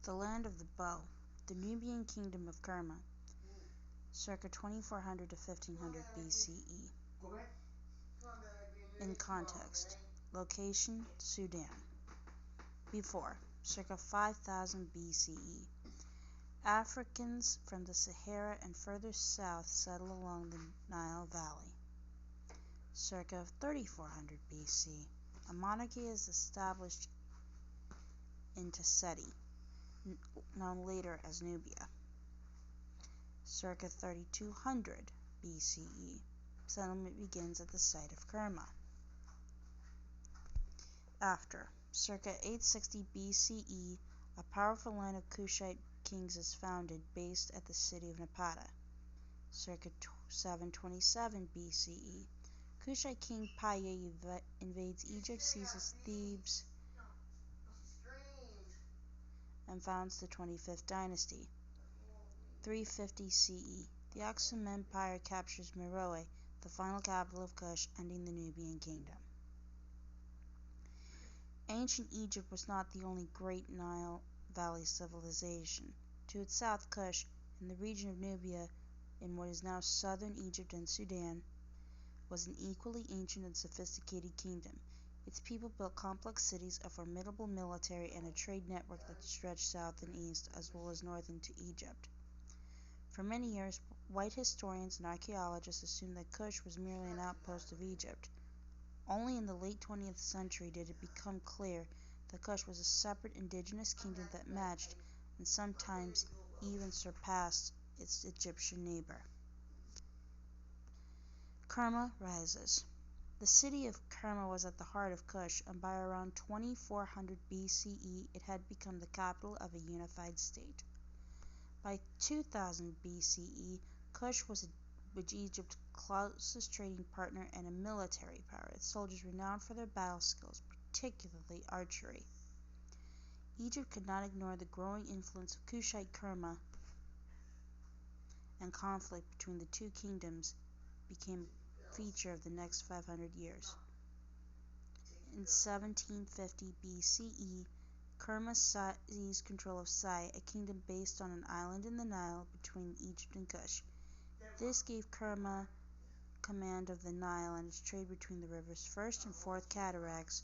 The Land of the Bow, the Nubian Kingdom of Kerma, circa 2400 to 1500 BCE. In context, location, Sudan. Before, circa 5000 BCE. Africans from the Sahara and further south settled along the Nile Valley. Circa 3400 BC, a monarchy is established in Tesseti, known later as Nubia. Circa 3200 BCE, settlement begins at the site of Kerma. After, circa 860 BCE, a powerful line of Kushite kings is founded, based at the city of Napata. Circa 727 BCE, Kushite king Paye invades Egypt, seizes Thebes, and founds the 25th dynasty. 350 CE, the Aksum Empire captures Meroe, the final capital of Kush, ending the Nubian kingdom. Ancient Egypt was not the only great Nile Valley civilization. To its south, Kush, in the region of Nubia, in what is now southern Egypt and Sudan, was an equally ancient and sophisticated kingdom. Its people built complex cities, a formidable military, and a trade network that stretched south and east, as well as north into Egypt. For many years, white historians and archaeologists assumed that Kush was merely an outpost of Egypt. Only in the late 20th century did it become clear that Kush was a separate indigenous kingdom that matched, and sometimes even surpassed, its Egyptian neighbor. Kerma rises. The city of Kerma was at the heart of Kush, and by around 2400 BCE it had become the capital of a unified state. By 2000 BCE, Kush was Egypt's closest trading partner and a military power, its soldiers renowned for their battle skills, particularly archery. Egypt could not ignore the growing influence of Kushite Kerma, and conflict between the two kingdoms became a feature of the next 500 years. In 1750 BCE, Kerma seized control of Sai, a kingdom based on an island in the Nile between Egypt and Kush. This gave Kerma command of the Nile and its trade between the river's first and fourth cataracts,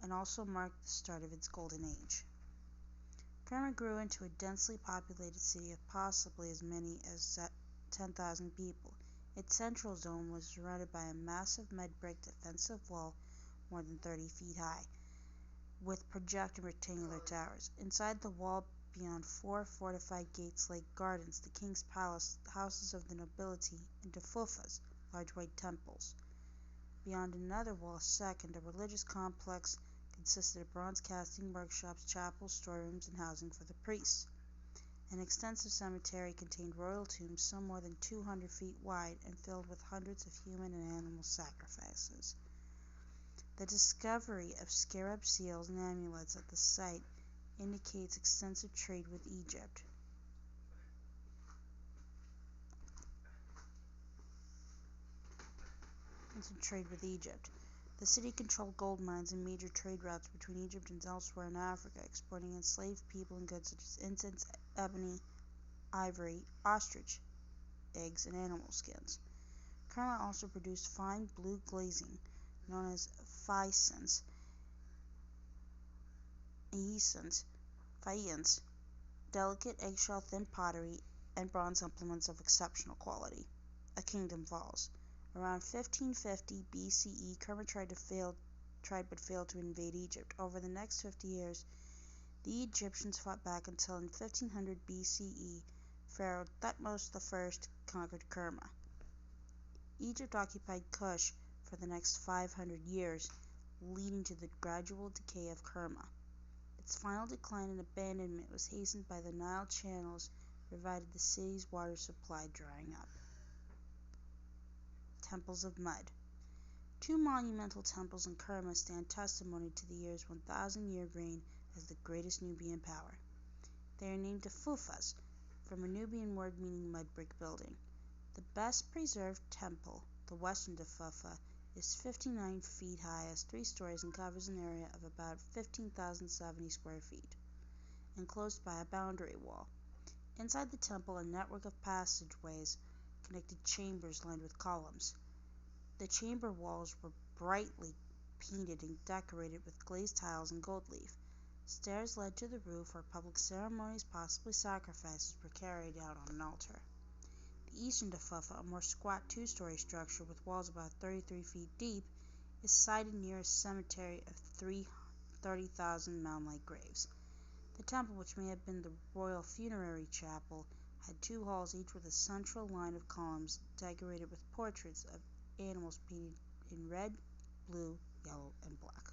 and also marked the start of its golden age. Kerma grew into a densely populated city of possibly as many as 10,000 people. Its central zone was surrounded by a massive mud brick defensive wall more than 30 feet high, with projecting rectangular towers. Inside the wall, beyond 4 fortified gates, lay gardens, the king's palace, the houses of the nobility, and tefufas, large white temples. Beyond another wall, second, a religious complex consisted of bronze casting workshops, chapels, storerooms, and housing for the priests. An extensive cemetery contained royal tombs, some more than 200 feet wide and filled with hundreds of human and animal sacrifices. The discovery of scarab seals and amulets at the site indicates extensive trade with Egypt. The city controlled gold mines and major trade routes between Egypt and elsewhere in Africa, exporting enslaved people and goods such as incense, ebony, ivory, ostrich eggs, and animal skins. Kerma also produced fine blue glazing, known as faience, delicate eggshell-thin pottery, and bronze implements of exceptional quality. A kingdom falls. Around 1550 BCE, Kerma tried but failed to invade Egypt. Over the next 50 years, the Egyptians fought back until in 1500 BCE, Pharaoh Thutmose I conquered Kerma. Egypt occupied Kush for the next 500 years, leading to the gradual decay of Kerma. Its final decline and abandonment was hastened by the Nile channels, provided the city's water supply drying up. Temples of Mud. 2 monumental temples in Kerma stand testimony to the year's 1,000-year reign as the greatest Nubian power. They are named tefufas, from a Nubian word meaning mud brick building. The best preserved temple, the Western Tefufa, is 59 feet high, has 3 stories, and covers an area of about 15,070 square feet. enclosed by a boundary wall. Inside the temple, a network of passageways connected chambers lined with columns. The chamber walls were brightly painted and decorated with glazed tiles and gold leaf. Stairs led to the roof, where public ceremonies, possibly sacrifices, were carried out on an altar. The eastern Tufufa, a more squat two-story structure with walls about 33 feet deep, is sited near a cemetery of 30,000 mound-like graves. The temple, which may have been the royal funerary chapel, had two halls, each with a central line of columns decorated with portraits of animals painted in red, blue, yellow, and black.